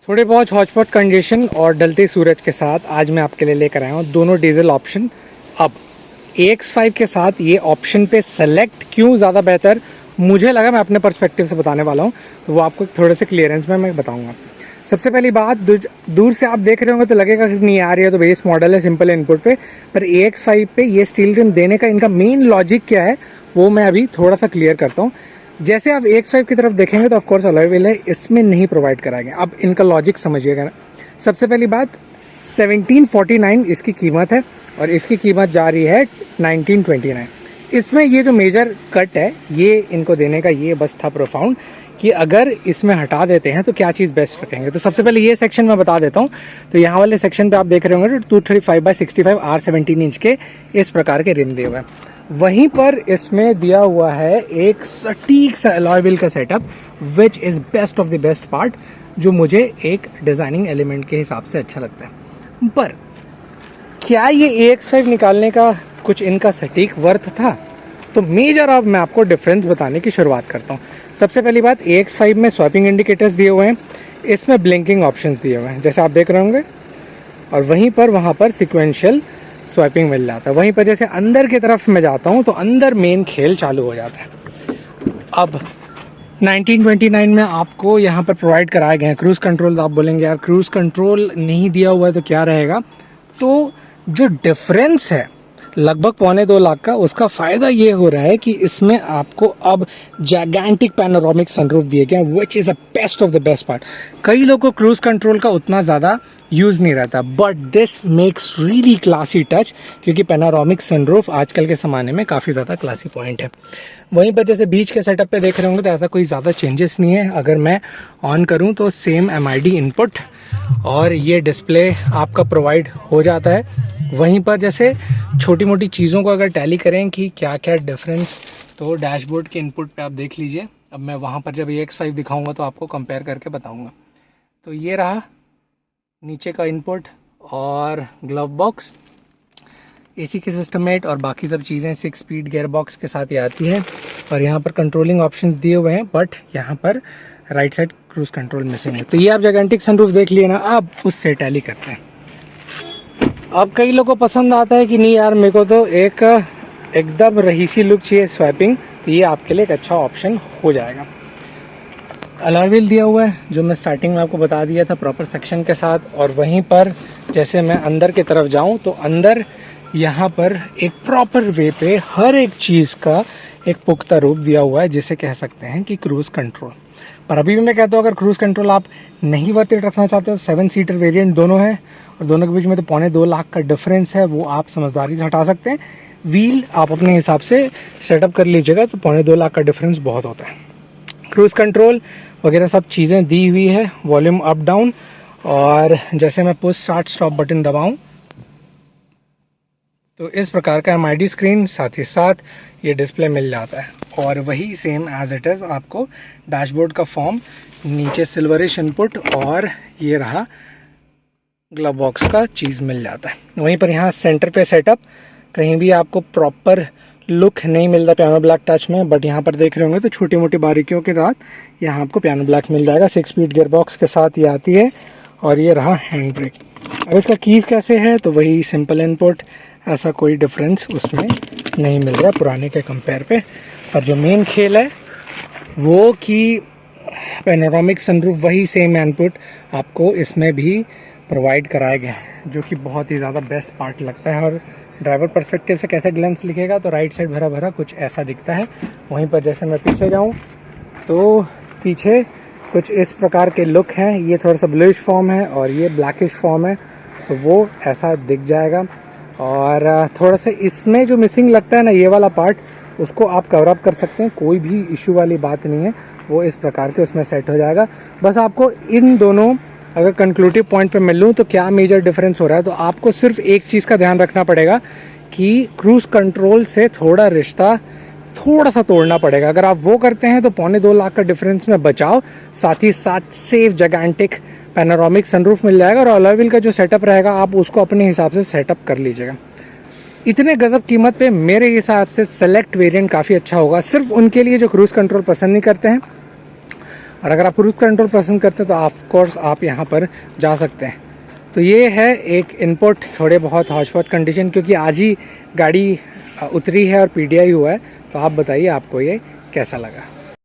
थोड़े बहुत hotspot condition और डलते सूरज के साथ आज मैं आपके लिए लेकर आया हूँ दोनों डीजल ऑप्शन। अब AX5 के साथ ये ऑप्शन पे सेलेक्ट क्यों ज़्यादा बेहतर मुझे लगा, मैं अपने पर्सपेक्टिव से बताने वाला हूँ, तो वो आपको थोड़े से क्लियरेंस में मैं बताऊँगा। सबसे पहली बात, दूर से आप देख रहे होंगे तो लगेगा कि नहीं यार ये तो बेस मॉडल है, सिंपल इनपुट पे, पर AX5 पे ये स्टील रिम देने का इनका मेन लॉजिक क्या है वो मैं अभी थोड़ा सा क्लियर करता हूँ। जैसे आप AX5 की तरफ देखेंगे तो ऑफकोर्स अलॉय व्हील है, इसमें नहीं प्रोवाइड कराया गया। अब इनका लॉजिक समझिएगा। सबसे पहली बात, 1749 इसकी कीमत है और इसकी कीमत जा रही है 1929। इसमें ये जो मेजर कट है ये इनको देने का ये बस था प्रोफाउंड कि अगर इसमें हटा देते हैं तो क्या चीज़ बेस्ट रखेंगे। तो सबसे पहले ये सेक्शन मैं बता देता हूँ। तो यहाँ वाले सेक्शन पे आप देख रहे होंगे 235/65 R17 इंच के इस प्रकार के रिम दिए हुए हैं। वहीं पर इसमें दिया हुआ है एक सटीक सा अलॉय व्हील का setup, which is best of the best part, जो मुझे एक डिज़ाइनिंग एलिमेंट के हिसाब से अच्छा लगता है। पर क्या ये AX5 निकालने का कुछ इनका सटीक वर्थ था? तो मेजर अब मैं आपको डिफरेंस बताने की शुरुआत करता हूँ। सबसे पहली बात, AX5 में स्वैपिंग इंडिकेटर्स दिए हुए हैं, इसमें ब्लिंकिंग ऑप्शंस दिए हुए हैं जैसे आप देख रहे होंगे, और वहीं पर वहाँ पर सिक्वेंशियल स्वैपिंग मिल जाता है। वहीं पर जैसे अंदर की तरफ मैं जाता हूँ तो अंदर मेन खेल चालू हो जाता है। अब 1929 में आपको यहाँ पर प्रोवाइड कराए गए हैं क्रूज़ कंट्रोल। आप बोलेंगे यार क्रूज़ कंट्रोल नहीं दिया हुआ है तो क्या रहेगा? तो जो डिफरेंस है लगभग 1.25 लाख का, उसका फ़ायदा ये हो रहा है कि इसमें आपको अब जैगेंटिक पैनोरामिक सनरूफ दिए गए हैं, which is a best of the best part. कई लोगों को क्रूज़ कंट्रोल का उतना ज़्यादा यूज़ नहीं रहता, but this makes really classy touch, क्योंकि पैनोरामिक सनरूफ आजकल के ज़माने में काफ़ी ज़्यादा क्लासी पॉइंट है। वहीं पर जैसे बीच के सेटअप पे देख रहे होंगे तो ऐसा कोई ज़्यादा चेंजेस नहीं है। अगर मैं ऑन करूँ तो सेम MID इनपुट और ये डिस्प्ले आपका प्रोवाइड हो जाता है। वहीं पर जैसे छोटी मोटी चीज़ों को अगर टैली करें कि क्या क्या डिफरेंस, तो डैशबोर्ड के इनपुट पे आप देख लीजिए। अब मैं वहाँ पर जब AX5 दिखाऊंगा तो आपको कंपेयर करके बताऊंगा। तो ये रहा नीचे का इनपुट और ग्लव बॉक्स, AC के सिस्टमेट और बाकी सब चीज़ें 6 स्पीड गियर बॉक्स के साथ ही आती है। और यहाँ पर कंट्रोलिंग ऑप्शंस दिए हुए हैं, बट यहाँ पर right side cruise control missing है। तो ये आप जैगेंटिक सनरूफ देख लिए ना, अब उससे टैली करते हैं। अब कई लोगों को पसंद आता है कि नहीं यार मेरे को तो एकदम रहीसी लुक चाहिए स्वैपिंग, तो ये आपके लिए एक अच्छा ऑप्शन हो जाएगा। अलॉय व्हील दिया हुआ है जो मैं स्टार्टिंग में आपको बता दिया था प्रॉपर सेक्शन के साथ। और वहीं पर जैसे मैं अंदर की तरफ जाऊं तो अंदर यहाँ पर एक प्रॉपर वे पे हर एक चीज़ का एक पुख्ता रूप दिया हुआ है, जिसे कह सकते हैं कि क्रूज़ कंट्रोल। पर अभी भी मैं कहता हूँ अगर क्रूज़ कंट्रोल आप नहीं वर्थ इट रखना चाहते हो, 7 सीटर वेरिएंट दोनों है और दोनों के बीच में तो 1.25 लाख का डिफरेंस है, वो आप समझदारी से हटा सकते हैं। व्हील आप अपने हिसाब से सेटअप कर लीजिएगा तो 1.25 लाख का डिफरेंस बहुत होता है। क्रूज़ कंट्रोल वगैरह सब चीज़ें दी हुई है, वॉल्यूम अप डाउन, और जैसे मैं पुश स्टार्ट स्टॉप बटन दबाऊं तो इस प्रकार का MID स्क्रीन, साथ ही साथ ये डिस्प्ले मिल जाता है। और वही सेम एज इट इज़ आपको डैशबोर्ड का फॉर्म, नीचे सिल्वरिश इनपुट और ये रहा ग्लव बॉक्स का चीज़ मिल जाता है। वहीं पर यहाँ सेंटर पे सेटअप, कहीं भी आपको प्रॉपर लुक नहीं मिलता पियानो ब्लैक टच में, बट यहाँ पर देख रहे होंगे तो छोटी मोटी बारीकियों के साथ यहाँ आपको पियानो ब्लैक मिल जाएगा। 6 स्पीड गियर बॉक्स के साथ ये आती है। और ये रहा हैंड ब्रेक। अब इसका कीज़ कैसे है, तो वही सिंपल इनपुट, ऐसा कोई डिफरेंस उसमें नहीं मिल रहा पुराने के कंपेयर पे। पर जो मेन खेल है वो कि पैनोरामिक सनरूफ वही सेम इनपुट आपको इसमें भी प्रोवाइड कराए गए हैं, जो कि बहुत ही ज़्यादा बेस्ट पार्ट लगता है। और ड्राइवर पर्सपेक्टिव से कैसे ग्लेंस लिखेगा तो राइट साइड भरा भरा कुछ ऐसा दिखता है। वहीं पर जैसे मैं पीछे जाऊँ तो पीछे कुछ इस प्रकार के लुक हैं, ये थोड़ा सा ब्लूइश फॉर्म है और ये ब्लैकिश फॉर्म है, तो वो ऐसा दिख जाएगा। और थोड़ा सा इसमें जो मिसिंग लगता है ना ये वाला पार्ट, उसको आप कवर अप कर सकते हैं, कोई भी इशू वाली बात नहीं है, वो इस प्रकार के उसमें सेट हो जाएगा। बस आपको इन दोनों अगर कंक्लूटिव पॉइंट पे मिल लूँ तो क्या मेजर डिफरेंस हो रहा है, तो आपको सिर्फ एक चीज़ का ध्यान रखना पड़ेगा कि क्रूज़ कंट्रोल से थोड़ा रिश्ता थोड़ा सा तोड़ना पड़ेगा। अगर आप वो करते हैं तो 1.25 लाख का डिफरेंस में बचाव, साथ ही साथ सेफ जैगेंटिक पैनोरामिक सनरूफ मिल जाएगा। और अलॉय व्हील का जो सेटअप रहेगा आप उसको अपने हिसाब से सेटअप कर लीजिएगा। इतने गजब कीमत पे मेरे हिसाब से सेलेक्ट वेरिएंट काफ़ी अच्छा होगा, सिर्फ उनके लिए जो क्रूज़ कंट्रोल पसंद नहीं करते हैं और अगर आप क्रूज कंट्रोल पसंद करते हैं तो ऑफ कोर्स आप यहाँ पर जा सकते हैं। तो ये है एक इनपुट, थोड़े बहुत हौच-पौच कंडीशन, क्योंकि आज ही गाड़ी उतरी है और PDI हुआ है। तो आप बताइए आपको ये कैसा लगा।